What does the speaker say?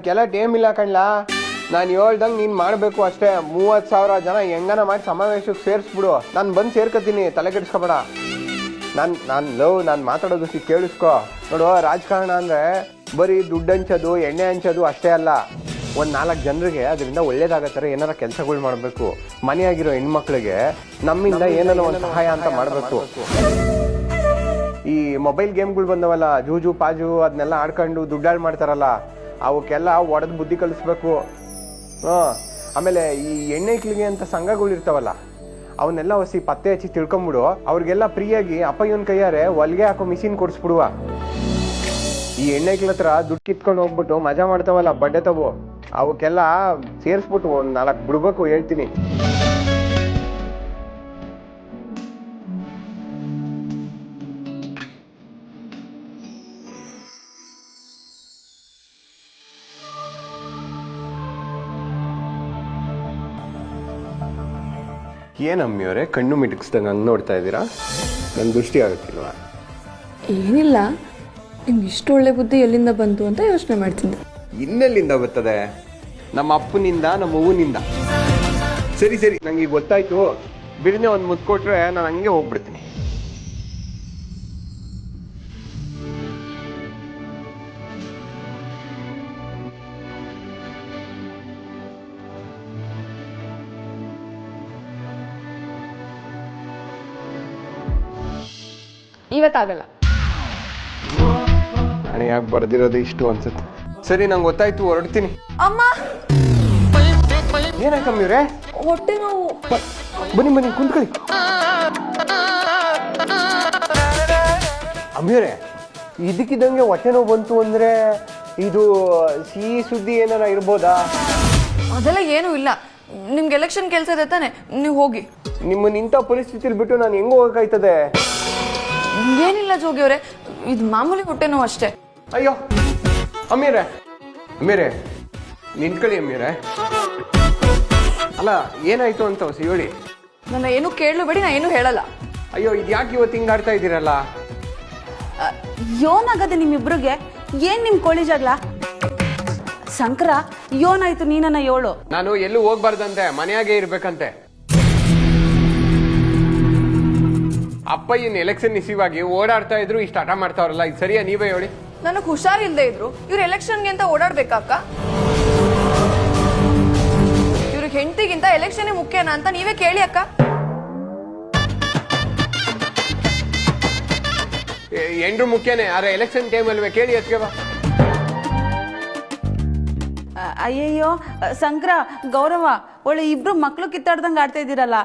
ಅದಕ್ಕೆಲ್ಲ ಟೇಮ್ ಇಲ್ಲ ಕಣ್ಲಾ. ನಾನು ಹೇಳ್ದಂಗೆ ನೀನು ಮಾಡಬೇಕು ಅಷ್ಟೇ. 30,000 ಜನ ಹೆಂಗನ ಮಾಡಿ ಸಮಾವೇಶಕ್ಕೆ ಸೇರಿಸ್ಬಿಡು, ನಾನು ಬಂದು ಸೇರ್ಕೊತೀನಿ, ತಲೆ ಕೆಡಿಸ್ಕೊಬೇಡ. ನಾನು ಮಾತಾಡೋದು ಕೇಳಿಸ್ಕೊ. ನೋಡು, ರಾಜಕಾರಣ ಅಂದರೆ ಬರೀ ದುಡ್ಡು ಹಂಚೋದು, ಎಣ್ಣೆ ಹಂಚೋದು ಅಷ್ಟೇ ಅಲ್ಲ. ಒಂದು 4 ಜನರಿಗೆ ಅದರಿಂದ ಒಳ್ಳೇದಾಗೋ ಥರ ಏನಾರ ಕೆಲಸಗಳು ಮಾಡಬೇಕು. ಮನೆಯಾಗಿರೋ ಹೆಣ್ಮಕ್ಳಿಗೆ ನಮ್ಮಿಂದ ಏನಾರ ಒಂದು ಸಹಾಯ ಅಂತ ಮಾಡಬೇಕು. ಈ ಮೊಬೈಲ್ ಗೇಮ್ಗಳು ಬಂದವಲ್ಲ, ಜೂಜು ಪಾಜು ಅದನ್ನೆಲ್ಲ ಆಡ್ಕೊಂಡು ದುಡ್ಡಾಳು ಮಾಡ್ತಾರಲ್ಲ, ಅವಕ್ಕೆಲ್ಲ ಒಡೆದು ಬುದ್ಧಿ ಕಲಿಸ್ಬೇಕು. ಆಮೇಲೆ ಈ ಹೆಣ್ಣೈಕ್ಳಿಗೆ ಅಂತ ಸಂಘಗಳು ಇರ್ತಾವಲ್ಲ, ಅವನ್ನೆಲ್ಲ ಹೊಸಿ ಪತ್ತೆ ಹಚ್ಚಿ ತಿಳ್ಕೊಂಬಿಡು. ಅವ್ರಿಗೆಲ್ಲ ಫ್ರೀಯಾಗಿ ಅಪ್ಪ ಇವನ್ ಕೈಯಾರೆ ಹೊಲಿಗೆ ಹಾಕೋ ಮಿಷಿನ್ ಕೊಡಿಸ್ಬಿಡುವ. ಈ ಹೆಣ್ಣೈಕ್ಳ ಹತ್ರ ದುಡ್ಡು ಕಿತ್ಕೊಂಡು ಹೋಗ್ಬಿಟ್ಟು ಮಜಾ ಮಾಡ್ತಾವಲ್ಲ ಬಡ್ಡೆ ತಗೋ, ಅವಕ್ಕೆಲ್ಲ ಸೇರಿಸ್ಬಿಟ್ಟು ಒಂದು 4 ಬಿಡ್ಬೇಕು, ಹೇಳ್ತೀನಿ. ಏನಮ್ಮಿಯವರೇ ಕಣ್ಣು ಮಿಟುಕಿಸ್ದಂಗೆ ಹಂಗೆ ನೋಡ್ತಾ ಇದ್ದೀರಾ? ನನ್ನ ದೃಷ್ಟಿ ಆಗುತ್ತಿಲ್ವಾ? ಏನಿಲ್ಲ, ನಿಮ್ಗೆ ಇಷ್ಟು ಒಳ್ಳೆ ಬುದ್ಧಿ ಎಲ್ಲಿಂದ ಬಂತು ಅಂತ ಯೋಚನೆ ಮಾಡ್ತಿದ್ದೆ. ಇನ್ನೆಲ್ಲಿಂದ ಬರ್ತದೆ? ನಮ್ಮ ಅಪ್ಪನಿಂದ, ನಮ್ಮ ಅವ್ವನಿಂದ. ಸರಿ ನಂಗೆ ಈಗ ಗೊತ್ತಾಯ್ತು. ಬಿಡನೆ ಒಂದು ಮುತ್ತು ಕೊಟ್ರೆ ನಾನು ಹಂಗೆ ಹೋಗ್ಬಿಡ್ತೀನಿ. ಇವತ್ತಾಗಲ್ಲ. ನಾನೇ ಯಾಕೆ ಬರ್ದಿರೋದು ಇಷ್ಟು ಅನ್ಸುತ್ತೆ. ಸರಿ, ನಂಗೆ ಗೊತ್ತಾಯ್ತು, ಹೊರಡ್ತೀನಿ. ಅಮ್ಮ, ಏನಾಯ್ತಮ್ಮಿವ್ರೆ? ಹೊಟ್ಟೆ ನೋವು. ಬನ್ನಿ ಕುಂತ್ಕೊಳ್ಳಿ. ಅಮ್ಮಿವ್ರೆ, ಇದಕ್ಕಿದ್ದಂಗೆ ಹೊಟ್ಟೆ ನೋವು ಬಂತು ಅಂದ್ರೆ ಇದು ಸಿಹಿ ಸುದ್ದಿ ಏನಾರ ಇರ್ಬೋದಾ? ಅದೆಲ್ಲ ಏನೂ ಇಲ್ಲ. ನಿಮ್ಗೆ ಎಲೆಕ್ಷನ್ ಕೆಲಸ ಇದೆ ತಾನೆ, ನೀವು ಹೋಗಿ. ನಿಮ್ಮನ್ನ ಇಂಥ ಪರಿಸ್ಥಿತಿಲಿ ಬಿಟ್ಟು ನಾನು ಹೆಂಗ್ ಹೋಗಕ್ಕಾಯ್ತದೆ? ಏನಿಲ್ಲ ಜೋಗಿ ಅವರೇ, ಇದು ಮಾಮೂಲಿ ಹೊಟ್ಟೆ ನೋವು ಅಷ್ಟೇ. ಅಯ್ಯೋ ಅಮ್ಮೀರೆ ನಿಂತ್ಕೊಳ್ಳಿ ಅಮ್ಮೀರೆ. ಅಲ್ಲ, ಏನಾಯ್ತು ಅಂತ ಹೊಸಿ ಹೇಳಿ. ನನ್ನ ಏನು ಕೇಳಬೇಡಿ, ನಾ ಏನು ಹೇಳಲ್ಲ. ಅಯ್ಯೋ, ಇದು ಯಾಕೆ ಇವತ್ತು ಹಿಂಗೆ ಆಡ್ತಾ ಇದ್ದೀರಲ್ಲ? ಯೋನಾಗದೆ ನಿಮ್ಮಿಬ್ರಿಗೆ ಏನ್ ನಿಮ್ ಕೋಳಿ ಜಗಳ? ಶಂಕರ, ಯೋನಾಯ್ತು ನೀನನ್ನ ಏಳು. ನಾನು ಎಲ್ಲೂ ಹೋಗ್ಬಾರ್ದಂತೆ, ಮನೆಯಾಗೆ ಇರ್ಬೇಕಂತೆ. ಅಪ್ಪಯ್ಯನ ಎಲೆಕ್ಷನ್ ಇಸಿವಾಗಿ ಓಡಾಡ್ತಾ ಇದ್ರು, ಇಷ್ಟು ಹಠ ಮಾಡ್ತಾವ್ರಲ್ಲ, ಇದು ಸರಿಯಾ? ನೀವೇ ಹೇಳಿ. ನನಗೆ ಹುಷಾರಿಲ್ದೇ ಇದ್ರು ಇವ್ರು ಎಲೆಕ್ಷನ್ಗೆ ಅಂತ ಓಡಾಡ್ಬೇಕಾಕ? ಇವ್ರಿಗೆ ಹೆಂಡತಿಗಿಂತ ಎಲೆಕ್ಷನ್ ಮುಖ್ಯನಾ ಅಂತ ನೀವೇ ಕೇಳಿ ಅಕ್ಕ. ಎಂಡ್ರು ಮುಖ್ಯನೇ, ಆದ್ರೆ ಎಲೆಕ್ಷನ್ ಟೈಮ್ ಅಲ್ವೇ? ಕೇಳಿ ಅದಕ್ಕೆ ಬಾ. ಅಯ್ಯಯ್ಯೋ ಶಂಕರ, ಗೌರವ, ಒಳ್ಳೆ ಇಬ್ರು ಮಕ್ಳು ಕಿತ್ತಾಡ್ದಂಗೆ ಆಡ್ತಾ ಇದ್ದೀರಲ್ಲ.